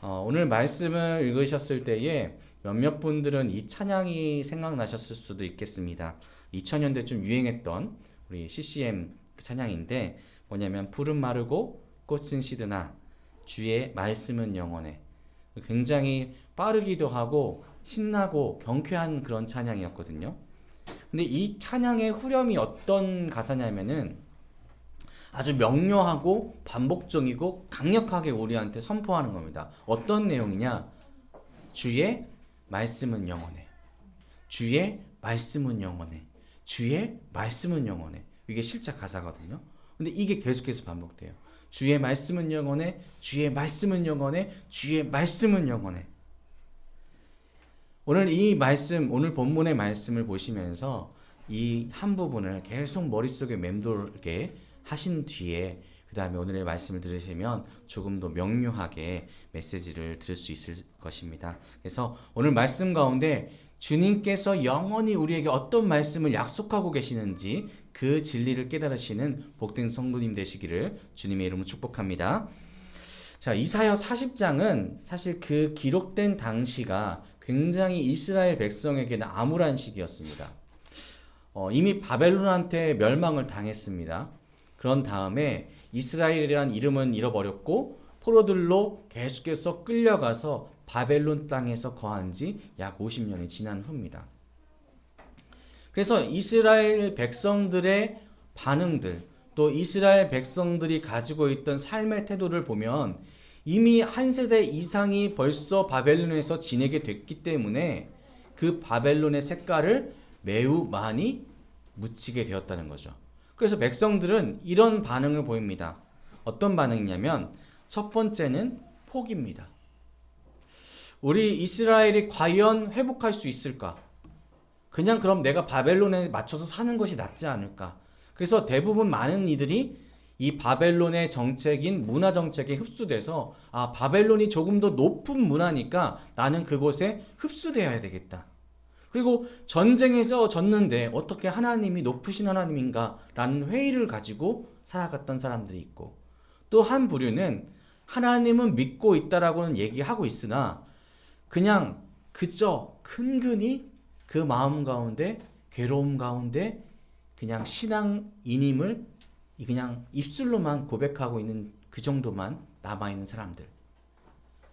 오늘 말씀을 읽으셨을 때에 몇몇 분들은 이 찬양이 생각나셨을 수도 있겠습니다. 2000년대쯤 유행했던 우리 CCM 그 찬양인데 뭐냐면 푸른 마르고 꽃은 시드나 주의 말씀은 영원해. 굉장히 빠르기도 하고 신나고 경쾌한 그런 찬양이었거든요. 근데 이 찬양의 후렴이 어떤 가사냐면은 아주 명료하고 반복적이고 강력하게 우리한테 선포하는 겁니다. 어떤 내용이냐? 주의 말씀은 영원해. 주의 말씀은 영원해. 주의 말씀은 영원해. 이게 실제 가사거든요. 근데 이게 계속해서 반복돼요. 주의 말씀은 영원해. 주의 말씀은 영원해. 주의 말씀은 영원해. 오늘 이 말씀, 오늘 본문의 말씀을 보시면서 이 한 부분을 계속 머릿속에 맴돌게 하신 뒤에 그 다음에 오늘의 말씀을 들으시면 조금 더 명료하게 메시지를 들을 수 있을 것입니다. 그래서 오늘 말씀 가운데 주님께서 영원히 우리에게 어떤 말씀을 약속하고 계시는지 그 진리를 깨달으시는 복된 성도님 되시기를 주님의 이름으로 축복합니다. 자, 이사야 40장은 사실 그 기록된 당시가 굉장히 이스라엘 백성에게는 암울한 시기였습니다. 이미 바벨론한테 멸망을 당했습니다. 그런 다음에 이스라엘이라는 이름은 잃어버렸고 포로들로 계속해서 끌려가서 바벨론 땅에서 거한 지 약 50년이 지난 후입니다. 그래서 이스라엘 백성들의 반응들, 또 이스라엘 백성들이 가지고 있던 삶의 태도를 보면 이미 한 세대 이상이 벌써 바벨론에서 지내게 됐기 때문에 그 바벨론의 색깔을 매우 많이 묻히게 되었다는 거죠. 그래서 백성들은 이런 반응을 보입니다. 어떤 반응이냐면 첫 번째는 포기입니다. 우리 이스라엘이 과연 회복할 수 있을까? 그냥 그럼 내가 바벨론에 맞춰서 사는 것이 낫지 않을까? 그래서 대부분 많은 이들이 이 바벨론의 정책인 문화 정책에 흡수돼서 바벨론이 조금 더 높은 문화니까 나는 그곳에 흡수되어야 되겠다. 그리고 전쟁에서 졌는데 어떻게 하나님이 높으신 하나님인가 라는 회의를 가지고 살아갔던 사람들이 있고, 또 한 부류는 하나님은 믿고 있다라고는 얘기하고 있으나 그냥 그저 근근히 그 마음 가운데 괴로움 가운데 그냥 신앙인임을 그냥 입술로만 고백하고 있는 그 정도만 남아있는 사람들.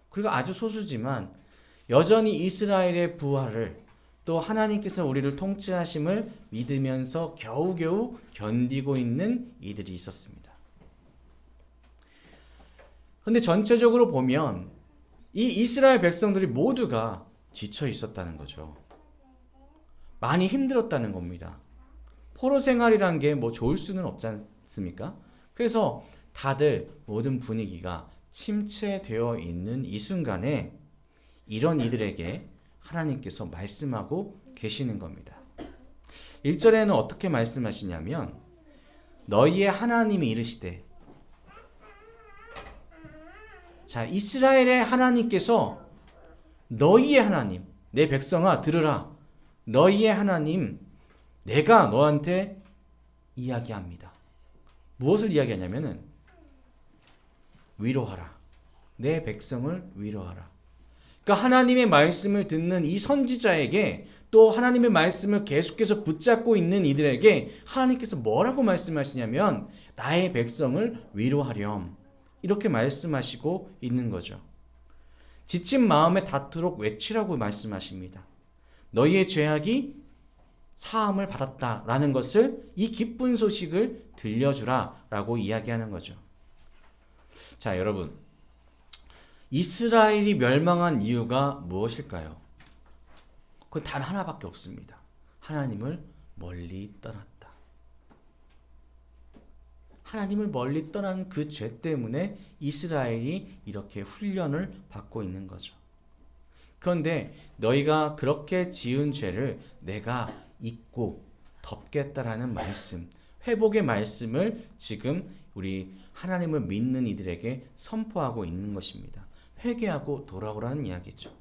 그리고 아주 소수지만 여전히 이스라엘의 부활을 또 하나님께서 우리를 통치하심을 믿으면서 겨우겨우 견디고 있는 이들이 있었습니다. 그런데 전체적으로 보면 이 이스라엘 백성들이 모두가 지쳐 있었다는 거죠. 많이 힘들었다는 겁니다. 포로 생활이란 게 뭐 좋을 수는 없지 않습니까? 그래서 다들 모든 분위기가 침체되어 있는 이 순간에 이런 이들에게 하나님께서 말씀하고 계시는 겁니다. 1절에는 어떻게 말씀하시냐면 너희의 하나님이 이르시되, 자, 이스라엘의 하나님께서 너희의 하나님, 내 백성아 들으라, 너희의 하나님 내가 너한테 이야기합니다. 무엇을 이야기하냐면은 위로하라, 내 백성을 위로하라. 그러니까 하나님의 말씀을 듣는 이 선지자에게, 또 하나님의 말씀을 계속해서 붙잡고 있는 이들에게 하나님께서 뭐라고 말씀하시냐면 나의 백성을 위로하렴, 이렇게 말씀하시고 있는 거죠. 지친 마음에 닿도록 외치라고 말씀하십니다. 너희의 죄악이 사함을 받았다라는 것을, 이 기쁜 소식을 들려주라라고 이야기하는 거죠. 자, 여러분, 이스라엘이 멸망한 이유가 무엇일까요? 그건 단 하나밖에 없습니다. 하나님을 멀리 떠났다. 하나님을 멀리 떠난 그 죄 때문에 이스라엘이 이렇게 훈련을 받고 있는 거죠. 그런데 너희가 그렇게 지은 죄를 내가 잊고 덮겠다라는 말씀, 회복의 말씀을 지금 우리 하나님을 믿는 이들에게 선포하고 있는 것입니다. 회개하고 돌아오라는 이야기죠.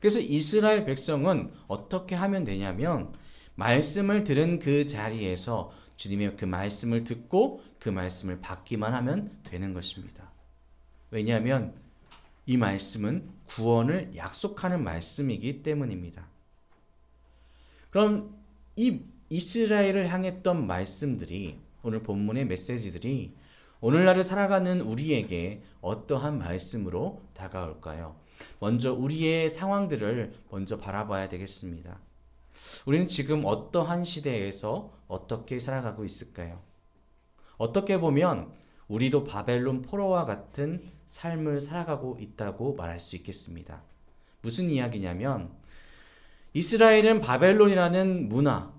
그래서 이스라엘 백성은 어떻게 하면 되냐면 말씀을 들은 그 자리에서 주님의 그 말씀을 듣고 그 말씀을 받기만 하면 되는 것입니다. 왜냐하면 이 말씀은 구원을 약속하는 말씀이기 때문입니다. 그럼 이 이스라엘을 향했던 말씀들이, 오늘 본문의 메시지들이 오늘날을 살아가는 우리에게 어떠한 말씀으로 다가올까요? 먼저 우리의 상황들을 먼저 바라봐야 되겠습니다. 우리는 지금 어떠한 시대에서 어떻게 살아가고 있을까요? 어떻게 보면 우리도 바벨론 포로와 같은 삶을 살아가고 있다고 말할 수 있겠습니다. 무슨 이야기냐면 이스라엘은 바벨론이라는 문화,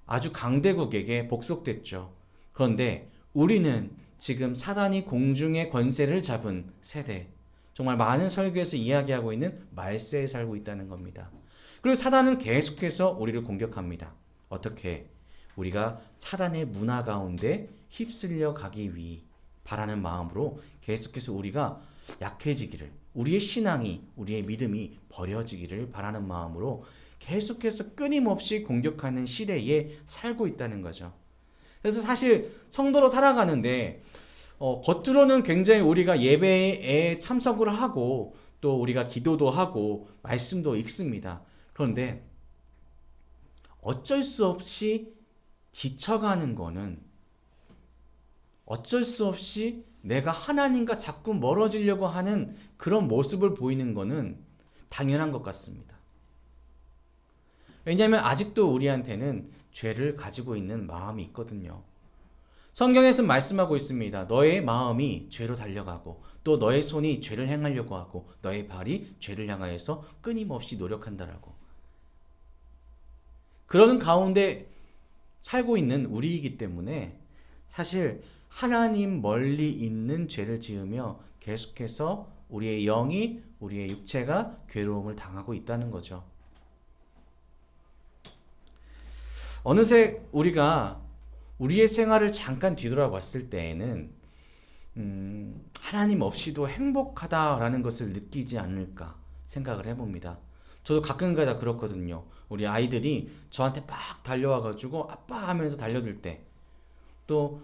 아주 강대국에게 복속됐죠. 그런데 우리는 지금 사단이 공중의 권세를 잡은 세대, 정말 많은 설교에서 이야기하고 있는 말세에 살고 있다는 겁니다. 그리고 사단은 계속해서 우리를 공격합니다. 어떻게? 우리가 사단의 문화 가운데 휩쓸려 가기 위해 바라는 마음으로 계속해서 우리가 약해지기를, 우리의 신앙이, 우리의 믿음이 버려지기를 바라는 마음으로 계속해서 끊임없이 공격하는 시대에 살고 있다는 거죠. 그래서 사실 성도로 살아가는데 겉으로는 굉장히 우리가 예배에 참석을 하고 또 우리가 기도도 하고 말씀도 읽습니다. 그런데 어쩔 수 없이 지쳐가는 거는, 어쩔 수 없이 내가 하나님과 자꾸 멀어지려고 하는 그런 모습을 보이는 거는 당연한 것 같습니다. 왜냐하면 아직도 우리한테는 죄를 가지고 있는 마음이 있거든요. 성경에서 말씀하고 있습니다. 너의 마음이 죄로 달려가고 또 너의 손이 죄를 행하려고 하고 너의 발이 죄를 향하여서 끊임없이 노력한다라고. 그러는 가운데 살고 있는 우리이기 때문에 사실 하나님 멀리 있는 죄를 지으며 계속해서 우리의 영이, 우리의 육체가 괴로움을 당하고 있다는 거죠. 어느새 우리가 우리의 생활을 잠깐 뒤돌아봤을 때에는 하나님 없이도 행복하다라는 것을 느끼지 않을까 생각을 해봅니다. 저도 가끔가다 그렇거든요. 우리 아이들이 저한테 막 달려와가지고 아빠 하면서 달려들 때, 또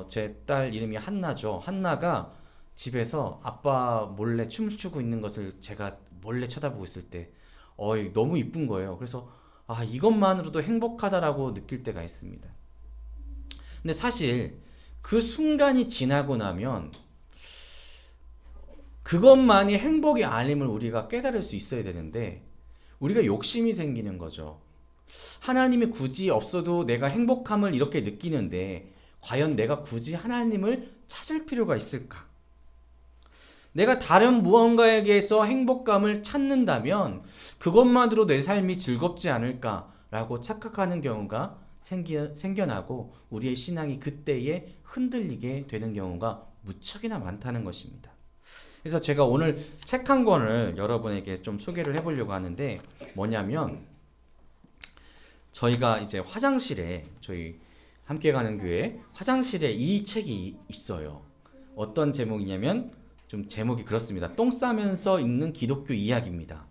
제 딸 이름이 한나죠. 한나가 집에서 아빠 몰래 춤을 추고 있는 것을 제가 몰래 쳐다보고 있을 때 너무 이쁜 거예요. 그래서 이것만으로도 행복하다라고 느낄 때가 있습니다. 근데 사실 그 순간이 지나고 나면 그것만이 행복이 아님을 우리가 깨달을 수 있어야 되는데 우리가 욕심이 생기는 거죠. 하나님이 굳이 없어도 내가 행복함을 이렇게 느끼는데 과연 내가 굳이 하나님을 찾을 필요가 있을까? 내가 다른 무언가에게서 행복감을 찾는다면 그것만으로 내 삶이 즐겁지 않을까라고 착각하는 경우가 생겨나고 우리의 신앙이 그때에 흔들리게 되는 경우가 무척이나 많다는 것입니다. 그래서 제가 오늘 책 한 권을 여러분에게 좀 소개를 해보려고 하는데, 뭐냐면 저희가 이제 화장실에, 저희 함께 가는 교회 화장실에 이 책이 있어요. 어떤 제목이냐면 좀 제목이 그렇습니다. 똥 싸면서 읽는 기독교 이야기입니다.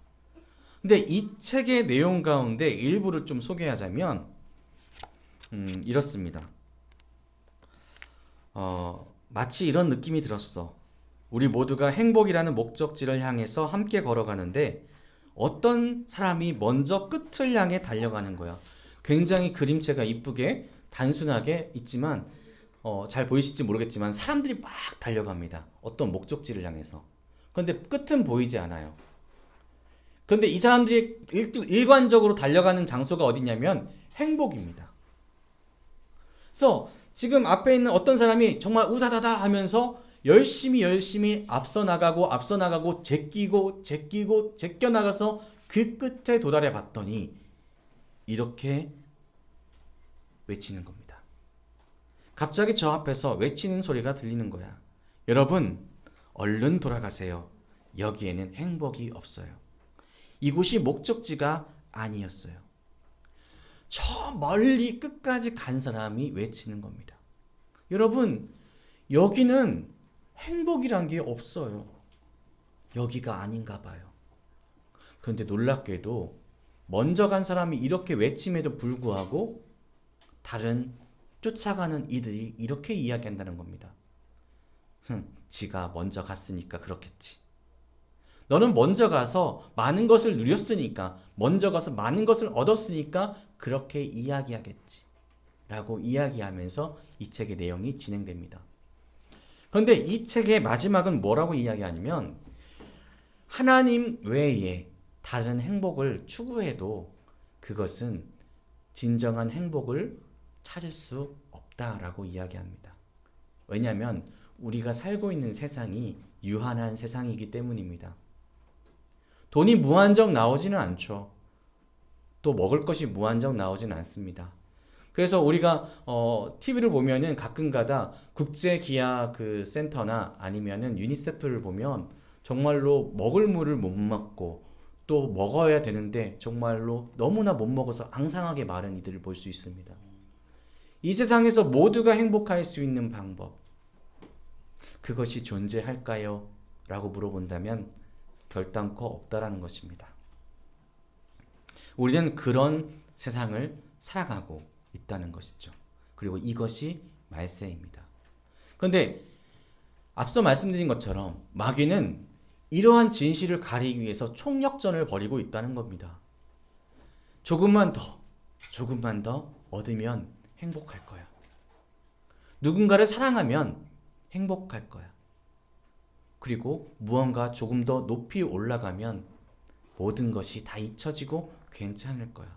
근데 이 책의 내용 가운데 일부를 좀 소개하자면 이렇습니다. 마치 이런 느낌이 들었어. 우리 모두가 행복이라는 목적지를 향해서 함께 걸어가는데 어떤 사람이 먼저 끝을 향해 달려가는 거야. 굉장히 그림체가 이쁘게 단순하게 있지만 잘 보이실지 모르겠지만 사람들이 막 달려갑니다. 어떤 목적지를 향해서. 그런데 끝은 보이지 않아요. 그런데 이 사람들이 일관적으로 달려가는 장소가 어디냐면 행복입니다. 그래서 지금 앞에 있는 어떤 사람이 정말 우다다다 하면서 열심히 앞서 나가고 제끼고 제껴나가서 그 끝에 도달해 봤더니 이렇게 외치는 겁니다. 갑자기 저 앞에서 외치는 소리가 들리는 거야. 여러분, 얼른 돌아가세요. 여기에는 행복이 없어요. 이곳이 목적지가 아니었어요. 저 멀리 끝까지 간 사람이 외치는 겁니다. 여러분, 여기는 행복이란 게 없어요. 여기가 아닌가 봐요. 그런데 놀랍게도 먼저 간 사람이 이렇게 외침에도 불구하고 다른 쫓아가는 이들이 이렇게 이야기한다는 겁니다. 지가 먼저 갔으니까 그렇겠지. 너는 먼저 가서 많은 것을 누렸으니까, 먼저 가서 많은 것을 얻었으니까 그렇게 이야기하겠지 라고 이야기하면서 이 책의 내용이 진행됩니다. 그런데 이 책의 마지막은 뭐라고 이야기하냐면, 하나님 외에 다른 행복을 추구해도 그것은 진정한 행복을 찾을 수 없다라고 이야기합니다. 왜냐하면 우리가 살고 있는 세상이 유한한 세상이기 때문입니다. 돈이 무한정 나오지는 않죠. 또 먹을 것이 무한정 나오지는 않습니다. 그래서 우리가 TV를 보면은 가끔가다 국제기아 그 센터나 아니면은 유니세프를 보면 정말로 먹을 물을 못 먹고 또 먹어야 되는데 정말로 너무나 못 먹어서 앙상하게 마른 이들을 볼 수 있습니다. 이 세상에서 모두가 행복할 수 있는 방법, 그것이 존재할까요? 라고 물어본다면 결단코 없다라는 것입니다. 우리는 그런 세상을 살아가고 있다는 것이죠. 그리고 이것이 말세입니다. 그런데 앞서 말씀드린 것처럼 마귀는 이러한 진실을 가리기 위해서 총력전을 벌이고 있다는 겁니다. 조금만 더 얻으면 행복할 거야. 누군가를 사랑하면 행복할 거야. 그리고 무언가 조금 더 높이 올라가면 모든 것이 다 잊혀지고 괜찮을 거야.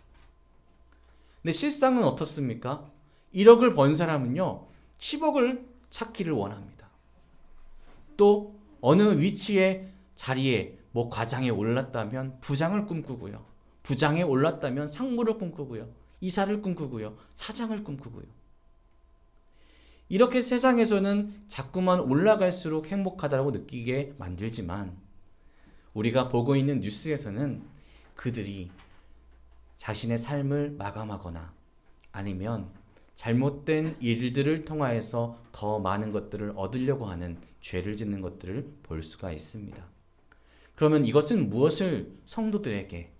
근데 실상은 어떻습니까? 1억을 번 사람은요, 10억을 찾기를 원합니다. 또 어느 위치에 자리에 뭐 과장에 올랐다면 부장을 꿈꾸고요. 부장에 올랐다면 상무를 꿈꾸고요. 이사를 꿈꾸고요. 사장을 꿈꾸고요. 이렇게 세상에서는 자꾸만 올라갈수록 행복하다고 느끼게 만들지만 우리가 보고 있는 뉴스에서는 그들이 자신의 삶을 마감하거나 아니면 잘못된 일들을 통하여서 더 많은 것들을 얻으려고 하는 죄를 짓는 것들을 볼 수가 있습니다. 그러면 이것은 무엇을 성도들에게,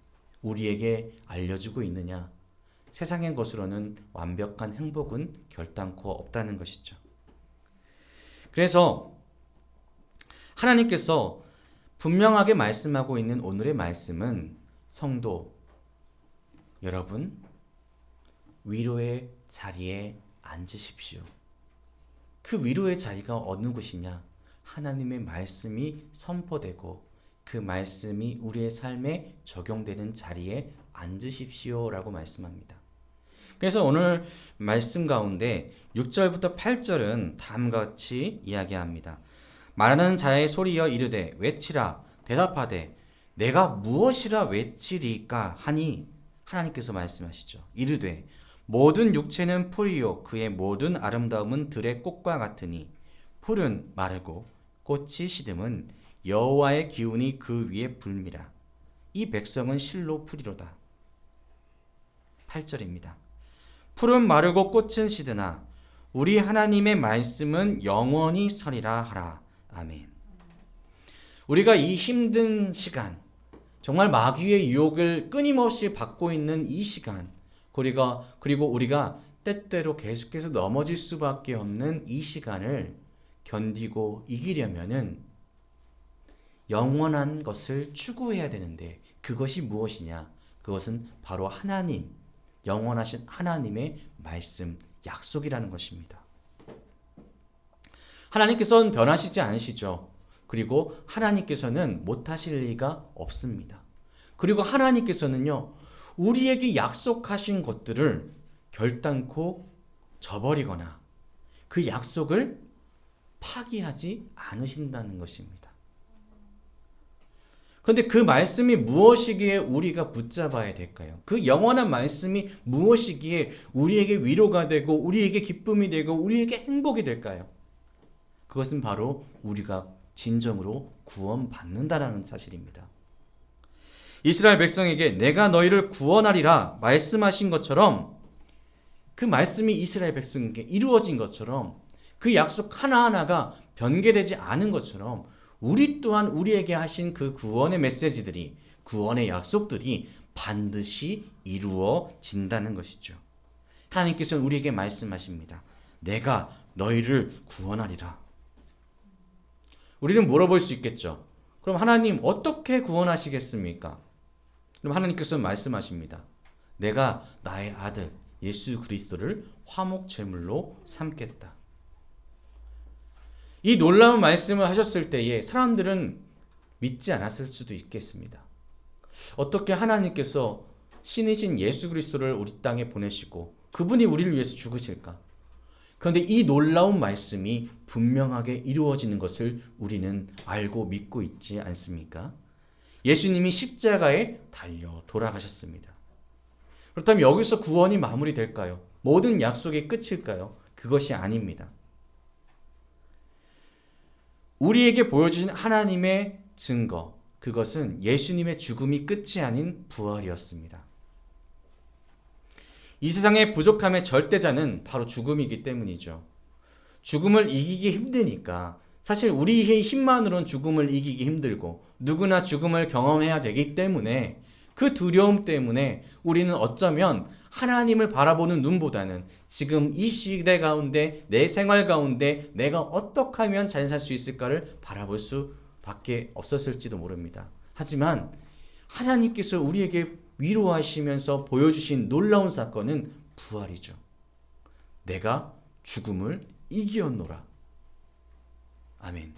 우리에게 알려주고 있느냐? 세상의 것으로는 완벽한 행복은 결단코 없다는 것이죠. 그래서 하나님께서 분명하게 말씀하고 있는 오늘의 말씀은, 성도 여러분, 위로의 자리에 앉으십시오. 그 위로의 자리가 어느 곳이냐? 하나님의 말씀이 선포되고 그 말씀이 우리의 삶에 적용되는 자리에 앉으십시오라고 말씀합니다. 그래서 오늘 말씀 가운데 6절부터 8절은 다음과 같이 이야기합니다. 말하는 자의 소리여 이르되 외치라. 대답하되 내가 무엇이라 외치리까 하니 하나님께서 말씀하시죠. 이르되 모든 육체는 풀이요 그의 모든 아름다움은 들의 꽃과 같으니 풀은 마르고 꽃이 시듬은 여호와의 기운이 그 위에 불미라. 이 백성은 실로 풀이로다. 8절입니다. 풀은 마르고 꽃은 시드나 우리 하나님의 말씀은 영원히 서리라 하라. 아멘. 우리가 이 힘든 시간, 정말 마귀의 유혹을 끊임없이 받고 있는 이 시간, 그리고 우리가 때때로 계속해서 넘어질 수밖에 없는 이 시간을 견디고 이기려면은 영원한 것을 추구해야 되는데 그것이 무엇이냐? 그것은 바로 하나님, 영원하신 하나님의 말씀, 약속이라는 것입니다. 하나님께서는 변하시지 않으시죠. 그리고 하나님께서는 못하실 리가 없습니다. 그리고 하나님께서는요, 우리에게 약속하신 것들을 결단코 저버리거나 그 약속을 파기하지 않으신다는 것입니다. 그런데 그 말씀이 무엇이기에 우리가 붙잡아야 될까요? 그 영원한 말씀이 무엇이기에 우리에게 위로가 되고 우리에게 기쁨이 되고 우리에게 행복이 될까요? 그것은 바로 우리가 진정으로 구원받는다라는 사실입니다. 이스라엘 백성에게 내가 너희를 구원하리라 말씀하신 것처럼, 그 말씀이 이스라엘 백성에게 이루어진 것처럼, 그 약속 하나하나가 변개되지 않은 것처럼 우리 또한 우리에게 하신 그 구원의 메시지들이, 구원의 약속들이 반드시 이루어진다는 것이죠. 하나님께서는 우리에게 말씀하십니다. 내가 너희를 구원하리라. 우리는 물어볼 수 있겠죠. 그럼 하나님 어떻게 구원하시겠습니까? 그럼 하나님께서 말씀하십니다. 내가 나의 아들 예수 그리스도를 화목 제물로 삼겠다. 이 놀라운 말씀을 하셨을 때에 사람들은 믿지 않았을 수도 있겠습니다. 어떻게 하나님께서 신이신 예수 그리스도를 우리 땅에 보내시고 그분이 우리를 위해서 죽으실까? 그런데 이 놀라운 말씀이 분명하게 이루어지는 것을 우리는 알고 믿고 있지 않습니까? 예수님이 십자가에 달려 돌아가셨습니다. 그렇다면 여기서 구원이 마무리될까요? 모든 약속의 끝일까요? 그것이 아닙니다. 우리에게 보여주신 하나님의 증거, 그것은 예수님의 죽음이 끝이 아닌 부활이었습니다. 이 세상의 부족함의 절대자는 바로 죽음이기 때문이죠. 죽음을 이기기 힘드니까 사실 우리의 힘만으로는 죽음을 이기기 힘들고 누구나 죽음을 경험해야 되기 때문에 그 두려움 때문에 우리는 어쩌면 하나님을 바라보는 눈보다는 지금 이 시대 가운데 내 생활 가운데 내가 어떻게 하면 잘 살 수 있을까를 바라볼 수밖에 없었을지도 모릅니다. 하지만 하나님께서 우리에게 위로하시면서 보여주신 놀라운 사건은 부활이죠. 내가 죽음을 이기었노라. 아멘.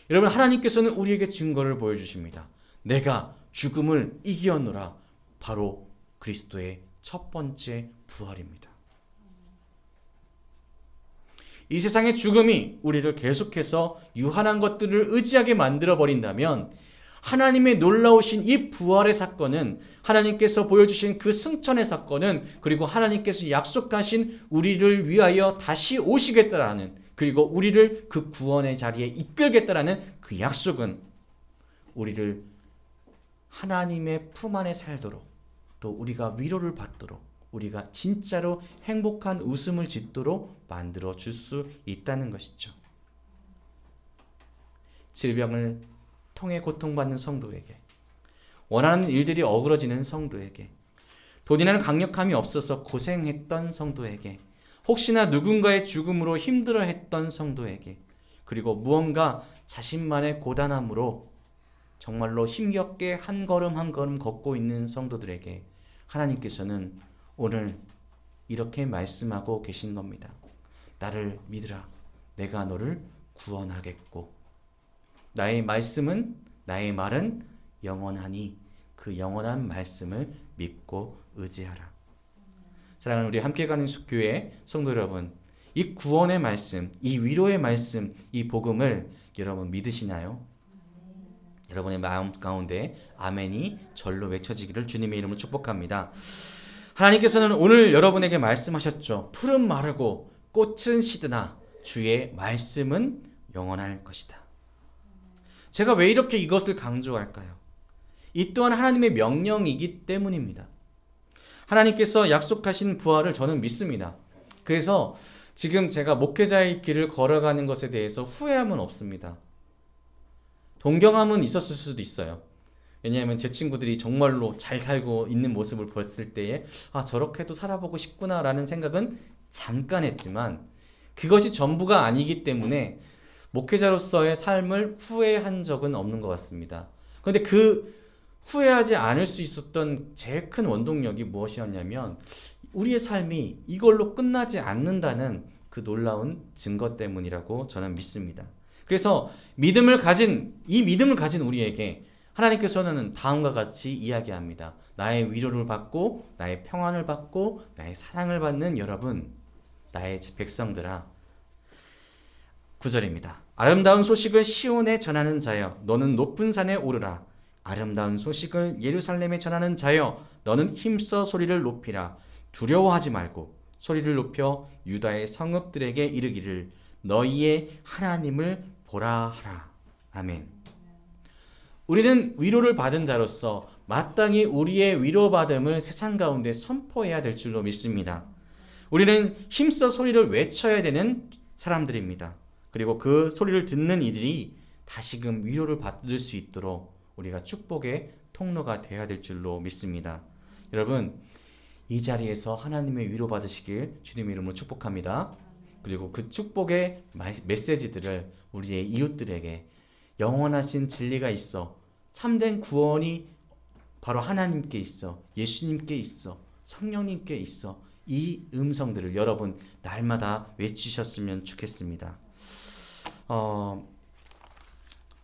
여러분, 하나님께서는 우리에게 증거를 보여주십니다. 내가 죽음을 이기었노라. 바로 그리스도의 첫 번째 부활입니다. 이 세상의 죽음이 우리를 계속해서 유한한 것들을 의지하게 만들어 버린다면 하나님의 놀라우신 이 부활의 사건은, 하나님께서 보여주신 그 승천의 사건은, 그리고 하나님께서 약속하신 우리를 위하여 다시 오시겠다라는, 그리고 우리를 그 구원의 자리에 이끌겠다라는 그 약속은 우리를 하나님의 품 안에 살도록, 또 우리가 위로를 받도록, 우리가 진짜로 행복한 웃음을 짓도록 만들어 줄 수 있다는 것이죠. 질병을 통해 고통받는 성도에게, 원하는 일들이 어그러지는 성도에게, 돈이라는 강력함이 없어서 고생했던 성도에게, 혹시나 누군가의 죽음으로 힘들어했던 성도에게, 그리고 무언가 자신만의 고단함으로 정말로 힘겹게 한 걸음 한 걸음 걷고 있는 성도들에게 하나님께서는 오늘 이렇게 말씀하고 계신 겁니다. 나를 믿으라. 내가 너를 구원하겠고 나의 말씀은, 나의 말은 영원하니 그 영원한 말씀을 믿고 의지하라. 사랑하는 우리 함께 가는 교회 성도 여러분, 이 구원의 말씀, 이 위로의 말씀, 이 복음을 여러분 믿으시나요? 여러분의 마음 가운데 아멘이 절로 외쳐지기를 주님의 이름으로 축복합니다. 하나님께서는 오늘 여러분에게 말씀하셨죠. 풀은 마르고 꽃은 시드나 주의 말씀은 영원할 것이다. 제가 왜 이렇게 이것을 강조할까요? 이 또한 하나님의 명령이기 때문입니다. 하나님께서 약속하신 부활을 저는 믿습니다. 그래서 지금 제가 목회자의 길을 걸어가는 것에 대해서 후회함은 없습니다. 동경함은 있었을 수도 있어요. 왜냐하면 제 친구들이 정말로 잘 살고 있는 모습을 봤을 때에 저렇게도 살아보고 싶구나라는 생각은 잠깐 했지만 그것이 전부가 아니기 때문에 목회자로서의 삶을 후회한 적은 없는 것 같습니다. 그런데 그 후회하지 않을 수 있었던 제일 큰 원동력이 무엇이었냐면 우리의 삶이 이걸로 끝나지 않는다는 그 놀라운 증거 때문이라고 저는 믿습니다. 그래서 이 믿음을 가진 우리에게 하나님께서는 다음과 같이 이야기합니다. 나의 위로를 받고 나의 평안을 받고 나의 사랑을 받는 여러분, 나의 백성들아. 9절입니다. 아름다운 소식을 시온에 전하는 자여 너는 높은 산에 오르라. 아름다운 소식을 예루살렘에 전하는 자여 너는 힘써 소리를 높이라. 두려워하지 말고 소리를 높여 유다의 성읍들에게 이르기를 너희의 하나님을 보라 하라. 아멘. 우리는 위로를 받은 자로서 마땅히 우리의 위로받음을 세상 가운데 선포해야 될 줄로 믿습니다. 우리는 힘써 소리를 외쳐야 되는 사람들입니다. 그리고 그 소리를 듣는 이들이 다시금 위로를 받을 수 있도록 우리가 축복의 통로가 되어야 될 줄로 믿습니다. 여러분, 이 자리에서 하나님의 위로 받으시길 주님의 이름으로 축복합니다. 그리고 그 축복의 메시지들을 우리의 이웃들에게 영원하신 진리가 있어. 참된 구원이 바로 하나님께 있어. 예수님께 있어. 성령님께 있어. 이 음성들을 여러분 날마다 외치셨으면 좋겠습니다.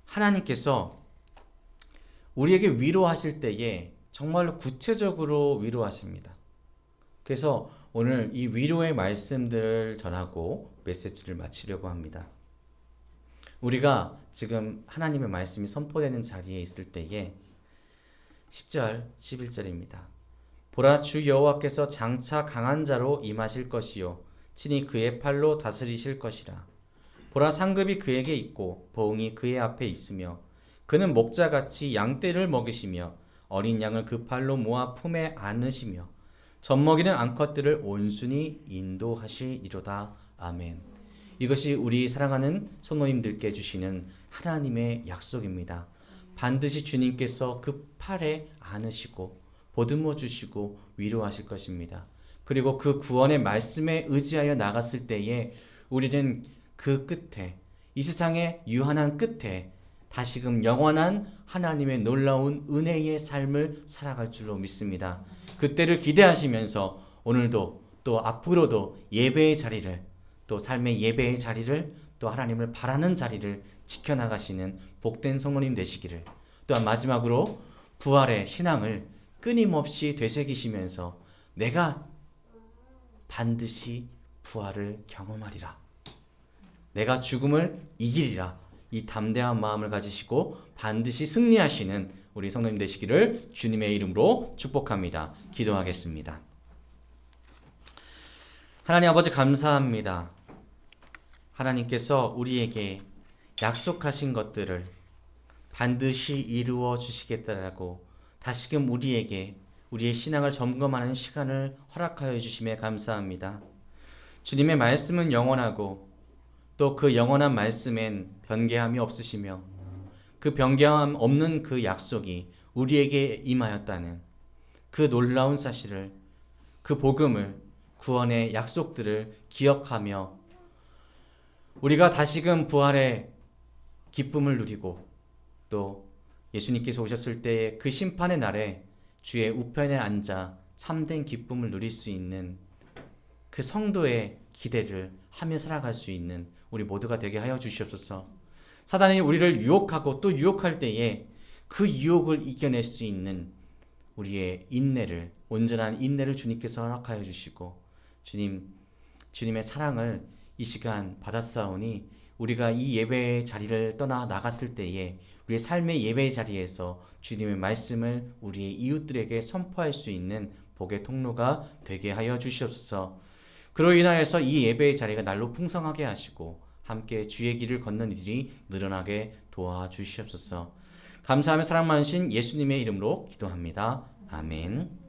하나님께서 우리에게 위로하실 때에 정말로 구체적으로 위로하십니다. 그래서 오늘 이 위로의 말씀들을 전하고 메시지를 마치려고 합니다. 우리가 지금 하나님의 말씀이 선포되는 자리에 있을 때에 10절, 11절입니다. 보라, 주 여호와께서 장차 강한 자로 임하실 것이요 친히 그의 팔로 다스리실 것이라. 보라, 상급이 그에게 있고 보응이 그의 앞에 있으며 그는 목자같이 양떼를 먹이시며 어린 양을 그 팔로 모아 품에 안으시며 젖먹이는 암컷들을 온순히 인도하시리로다. 아멘. 이것이 우리 사랑하는 성도님들께 주시는 하나님의 약속입니다. 반드시 주님께서 그 팔에 안으시고 보듬어 주시고 위로하실 것입니다. 그리고 그 구원의 말씀에 의지하여 나갔을 때에 우리는 그 끝에, 이 세상의 유한한 끝에 다시금 영원한 하나님의 놀라운 은혜의 삶을 살아갈 줄로 믿습니다. 그때를 기대하시면서 오늘도 또 앞으로도 예배의 자리를, 또 삶의 예배의 자리를, 또 하나님을 바라는 자리를 지켜나가시는 복된 성도님 되시기를, 또한 마지막으로 부활의 신앙을 끊임없이 되새기시면서 내가 반드시 부활을 경험하리라, 내가 죽음을 이기리라, 이 담대한 마음을 가지시고 반드시 승리하시는 우리 성도님 되시기를 주님의 이름으로 축복합니다. 기도하겠습니다. 하나님 아버지 감사합니다. 하나님께서 우리에게 약속하신 것들을 반드시 이루어 주시겠다라고 다시금 우리에게 우리의 신앙을 점검하는 시간을 허락하여 주심에 감사합니다. 주님의 말씀은 영원하고 또 그 영원한 말씀엔 변개함이 없으시며 그 변개함 없는 그 약속이 우리에게 임하였다는 그 놀라운 사실을, 그 복음을, 구원의 약속들을 기억하며 우리가 다시금 부활의 기쁨을 누리고 또 예수님께서 오셨을 때의 그 심판의 날에 주의 우편에 앉아 참된 기쁨을 누릴 수 있는 그 성도의 기대를 하며 살아갈 수 있는 우리 모두가 되게 하여 주시옵소서. 사단이 우리를 유혹하고 또 유혹할 때에 그 유혹을 이겨낼 수 있는 우리의 인내를, 온전한 인내를 주님께서 허락하여 주시고 주님의 사랑을 이 시간 받았사오니 우리가 이 예배의 자리를 떠나 나갔을 때에 우리의 삶의 예배의 자리에서 주님의 말씀을 우리의 이웃들에게 선포할 수 있는 복의 통로가 되게 하여 주시옵소서. 그로 인하여서 이 예배의 자리가 날로 풍성하게 하시고 함께 주의 길을 걷는 이들이 늘어나게 도와주시옵소서. 감사하며 사랑 많으신 예수님의 이름으로 기도합니다. 아멘.